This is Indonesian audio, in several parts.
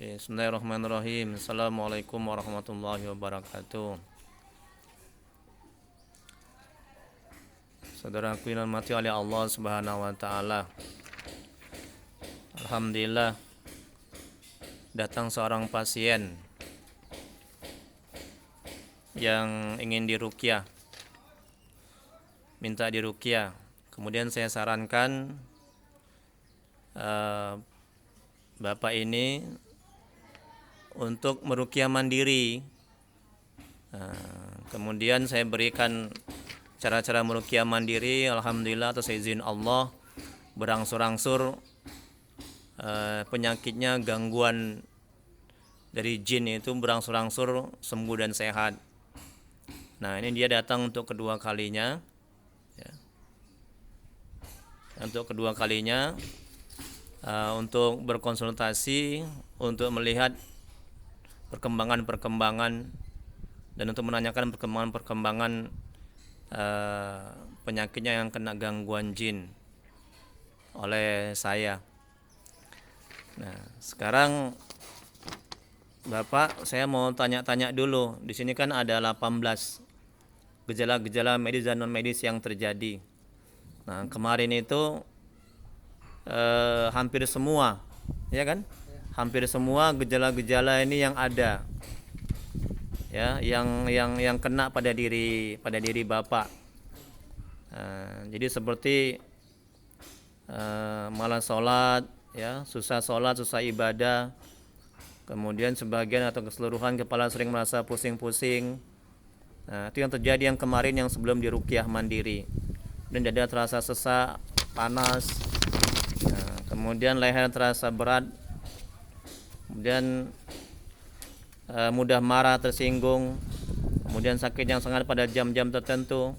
Bismillahirrahmanirrahim. Assalamualaikum warahmatullahi wabarakatuh. Saudaraku yang dirahmati oleh Allah Subhanahu wa taala. Alhamdulillah datang seorang pasien yang ingin diruqyah. Minta diruqyah. Kemudian saya sarankan Bapak ini untuk meruqyah mandiri. Kemudian saya berikan cara-cara meruqyah mandiri. Alhamdulillah atas izin Allah berangsur-angsur penyakitnya, gangguan dari jin itu berangsur-angsur sembuh dan sehat. Nah, ini dia datang untuk kedua kalinya ya. Untuk kedua kalinya untuk berkonsultasi, untuk melihat perkembangan-perkembangan dan untuk menanyakan perkembangan-perkembangan penyakitnya yang kena gangguan jin oleh saya. Nah, sekarang Bapak, saya mau tanya-tanya dulu. Di sini kan ada 18 gejala-gejala medis dan non medis yang terjadi. Nah, kemarin itu hampir semua, ya kan? Hampir semua gejala-gejala ini yang ada, ya, yang kena pada diri Bapak. Jadi seperti malas sholat, ya, susah sholat, susah ibadah. Kemudian sebagian atau keseluruhan kepala sering merasa pusing-pusing. Nah, itu yang terjadi yang kemarin yang sebelum diruqyah mandiri. Dan dada terasa sesak, panas. Nah, kemudian leher terasa berat. Kemudian mudah marah, tersinggung. Kemudian sakit yang sangat pada jam-jam tertentu.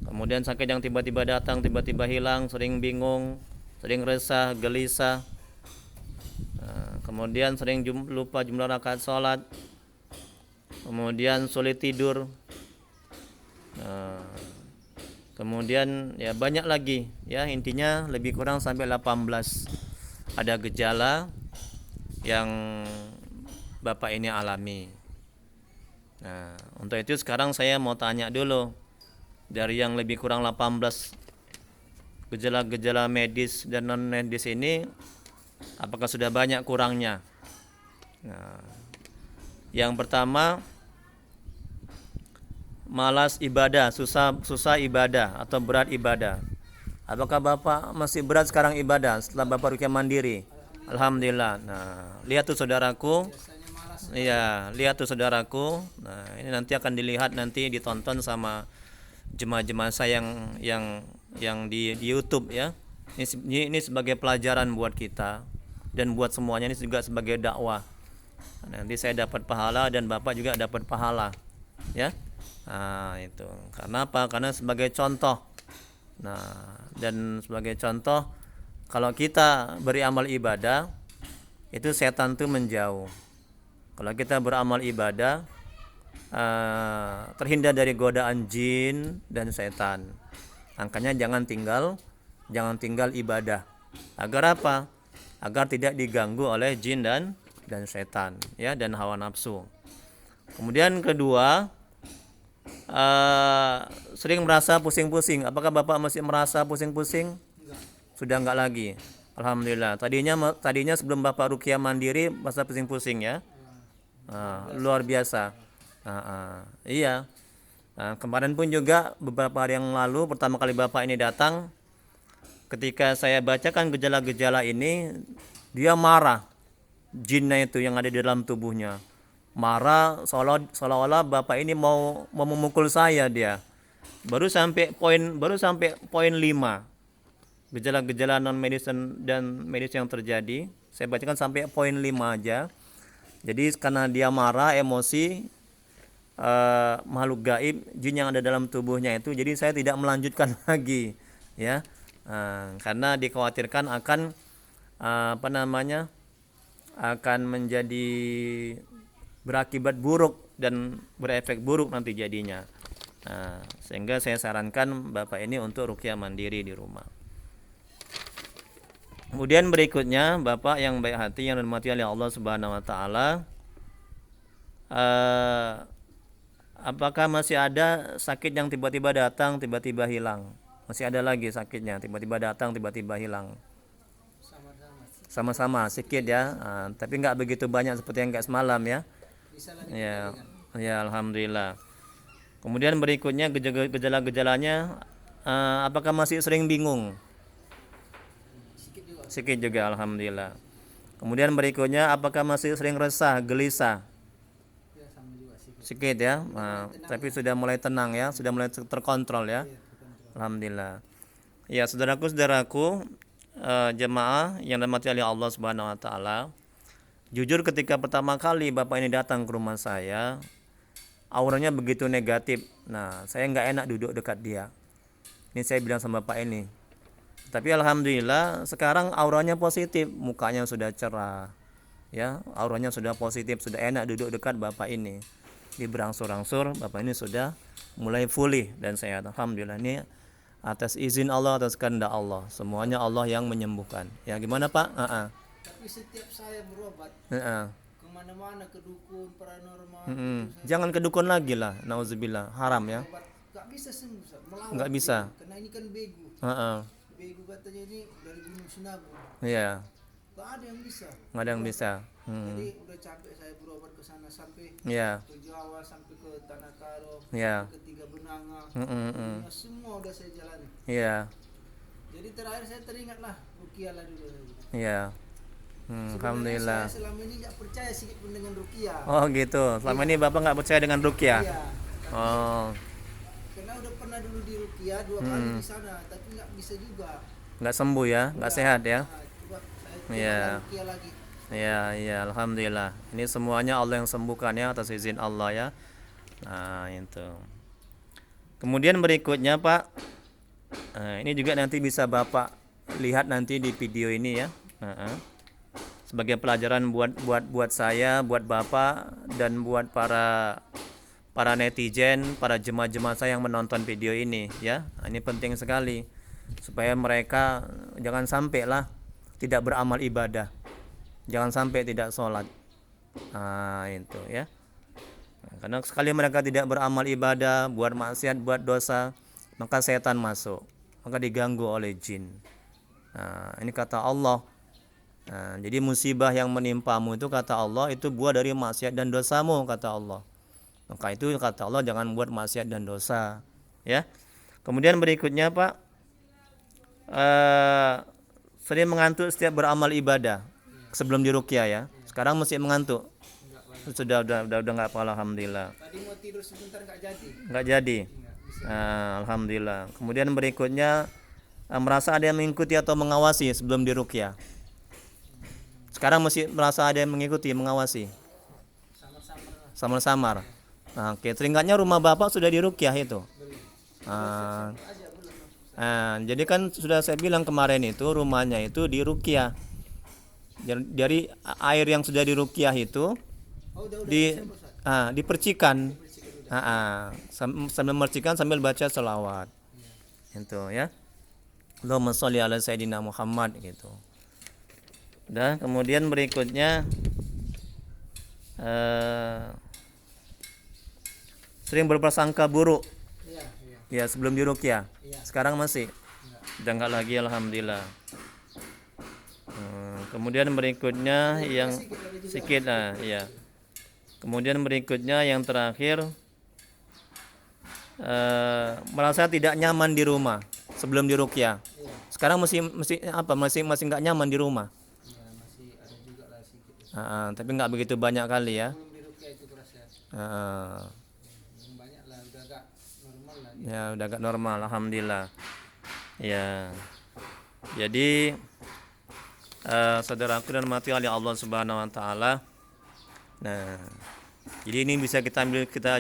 Kemudian sakit yang tiba-tiba datang, tiba-tiba hilang, sering bingung, sering resah, gelisah. Kemudian sering lupa jumlah rakaat sholat. Kemudian sulit tidur. Kemudian ya banyak lagi, ya, intinya lebih kurang sampai 18 ada gejala yang Bapak ini alami. Nah, untuk itu sekarang saya mau tanya dulu, dari yang lebih kurang 18 gejala-gejala medis dan non medis ini, apakah sudah banyak kurangnya? Nah, yang pertama, malas ibadah, susah ibadah atau berat ibadah. Apakah Bapak masih berat sekarang ibadah setelah Bapak ruqyah mandiri? Alhamdulillah. Nah, lihat tuh saudaraku. Iya, lihat tuh saudaraku. Nah, ini nanti akan dilihat, nanti ditonton sama jemaah-jemaah saya yang di YouTube, ya. Ini sebagai pelajaran buat kita dan buat semuanya, ini juga sebagai dakwah. Nanti saya dapat pahala dan Bapak juga dapat pahala, ya. Nah, itu. Karena apa? Karena sebagai contoh. Nah, dan sebagai contoh, kalau kita beramal ibadah, itu setan tuh menjauh. Kalau kita beramal ibadah, terhindar dari godaan jin dan setan. Makanya jangan tinggal ibadah. Agar apa? Agar tidak diganggu oleh jin dan setan, ya, dan hawa nafsu. Kemudian kedua, sering merasa pusing-pusing. Apakah Bapak masih merasa pusing-pusing? Sudah enggak lagi. Alhamdulillah. Tadinya sebelum Bapak ruqyah mandiri merasa pusing-pusing, ya. Luar biasa. Iya. Kemarin pun juga beberapa hari yang lalu pertama kali Bapak ini datang, ketika saya bacakan gejala-gejala ini, dia marah. Jinnya itu yang ada di dalam tubuhnya marah, seolah-olah Bapak ini mau memukul saya. Dia baru sampai poin 5 gejala-gejala non medis dan medis yang terjadi. Saya bacakan sampai poin 5 aja. Jadi karena dia marah, emosi, makhluk gaib, jin yang ada dalam tubuhnya itu, jadi saya tidak melanjutkan lagi, ya. Karena dikhawatirkan akan akan menjadi berakibat buruk dan berefek buruk nanti jadinya. Sehingga saya sarankan Bapak ini untuk ruqyah mandiri di rumah. Kemudian berikutnya, Bapak yang baik hati yang dirahmati oleh Allah Subhanahu wa taala, eh, apakah masih ada sakit yang tiba-tiba datang, tiba-tiba hilang? Masih ada lagi sakitnya, tiba-tiba datang, tiba-tiba hilang. Sama-sama sedikit ya, tapi nggak begitu banyak seperti yang kayak semalam ya. Ya, ya alhamdulillah. Kemudian berikutnya gejala-gejalanya, apakah masih sering bingung? Sedikit juga alhamdulillah. Kemudian berikutnya apakah masih sering resah, gelisah? Sedikit ya, tapi sudah mulai tenang ya, sudah mulai terkontrol ya. Alhamdulillah. Ya, saudaraku, jemaah yang dirahmati oleh Allah Subhanahu wa taala. Jujur ketika pertama kali Bapak ini datang ke rumah saya, auranya begitu negatif. Nah, saya nggak enak duduk dekat dia. Ini saya bilang sama Bapak ini. Tapi alhamdulillah sekarang auranya positif, mukanya sudah cerah. Ya, auranya sudah positif, sudah enak duduk dekat Bapak ini. Di berangsur-angsur Bapak ini sudah mulai pulih dan sehat. Alhamdulillah, ini atas izin Allah, atas kehendak Allah. Semuanya Allah yang menyembuhkan. Ya, gimana Pak? Tapi setiap saya berobat kemana-mana, ke dukun, paranormal, Jangan ke dukun lagi lah, nauzubillah, haram ya. obat nggak bisa sembuh, Ustaz. Melawat Nggak bisa. karena ini kan begu. Begu katanya ini dari Gunung Sinabung. Iya, Nggak ada yang bisa. nggak ada yang bisa. Jadi udah capek saya berobat ke sana, sampai Iya, ke Jawa, sampai ke Tanah Karo, iya, sampai ke Tiga Benanga. Semua udah saya jalani. iya, Jadi terakhir saya teringat lah ruqyah lah dulu. iya. Sebenarnya Alhamdulillah. saya selama ini nggak percaya sedikit pun dengan ruqyah. Oh gitu. Selama ini Bapak nggak percaya dengan ruqyah? Iya. Oh, Karena udah pernah dulu di ruqyah 2 kali di sana, tapi nggak bisa juga. nggak sembuh ya, nggak sehat ya? Nah, coba saya coba Iya. ruqyah lagi. Iya, iya, alhamdulillah. Ini semuanya Allah yang sembuhkan ya, atas izin Allah ya. Nah, itu. Kemudian berikutnya Pak, ini juga nanti bisa Bapak lihat nanti di video ini ya. Sebagai pelajaran buat saya, buat Bapak dan buat para netizen, para jemaah-jemaah saya yang menonton video ini ya. Ini penting sekali supaya mereka jangan sampai lah tidak beramal ibadah. Jangan sampai tidak sholat. Nah, itu ya. Karena sekali mereka tidak beramal ibadah, buat maksiat, buat dosa, maka setan masuk, maka diganggu oleh jin. Nah, ini kata Allah. Nah, jadi musibah yang menimpamu itu kata Allah itu buah dari maksiat dan dosamu kata Allah. Maka itu kata Allah jangan buat maksiat dan dosa, ya. Kemudian berikutnya Pak, sering mengantuk setiap beramal ibadah sebelum diruqyah ya. Sekarang masih mengantuk. Sudah nggak apa, alhamdulillah. Tadi mau tidur sebentar nggak jadi. Nggak jadi. Alhamdulillah. Kemudian berikutnya merasa ada yang mengikuti atau mengawasi sebelum diruqyah. Sekarang masih merasa ada yang mengikuti, mengawasi. Samar-samar. Nah, oke. Teringatnya rumah Bapak sudah diruqyah itu. Jadi kan sudah saya bilang kemarin itu rumahnya itu diruqyah. Dari air yang sudah diruqyah itu dipercikan. Sambil mercikan sambil baca selawat. Itu ya. Allahumma sholli ala sayyidina Muhammad gitu. Dan kemudian berikutnya sering berprasangka buruk. Ya, sebelum diruqyah. Sekarang masih. Udah enggak lagi alhamdulillah. Kemudian berikutnya yang sedikit ya. Kemudian berikutnya yang terakhir merasa tidak nyaman di rumah sebelum diruqyah. Sekarang masih nggak nyaman di rumah. Masih ada juga lah sedikit. Tapi nggak begitu banyak kali ya. Belum di ruqyah itu kerasa. Banyak lah, udah agak normal lah. Ya udah agak normal alhamdulillah. Ya. Jadi saudaraku dan mati oleh Allah Subhanahu wa taala. Nah, jadi ini bisa kita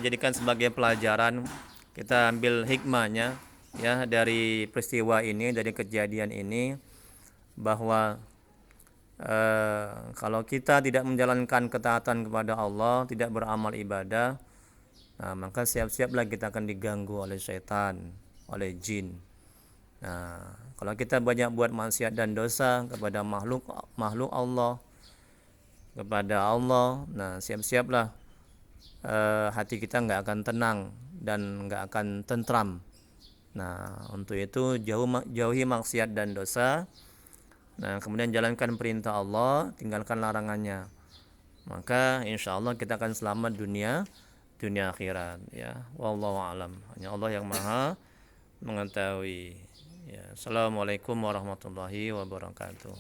jadikan sebagai pelajaran, kita ambil hikmahnya ya dari peristiwa ini, dari kejadian ini, bahwa kalau kita tidak menjalankan ketaatan kepada Allah, tidak beramal ibadah, nah, maka siap-siaplah kita akan diganggu oleh setan, oleh jin. Nah, Kalau kita banyak buat maksiat dan dosa kepada makhluk Allah, kepada Allah, nah siap-siaplah hati kita nggak akan tenang dan nggak akan tentram. Nah, untuk itu jauhi maksiat dan dosa. Nah, kemudian jalankan perintah Allah, tinggalkan larangannya. Maka insya Allah kita akan selamat dunia akhirat. Ya, wallahu alam. Hanya Allah yang maha mengetahui. Ya, assalamualaikum warahmatullahi wabarakatuh.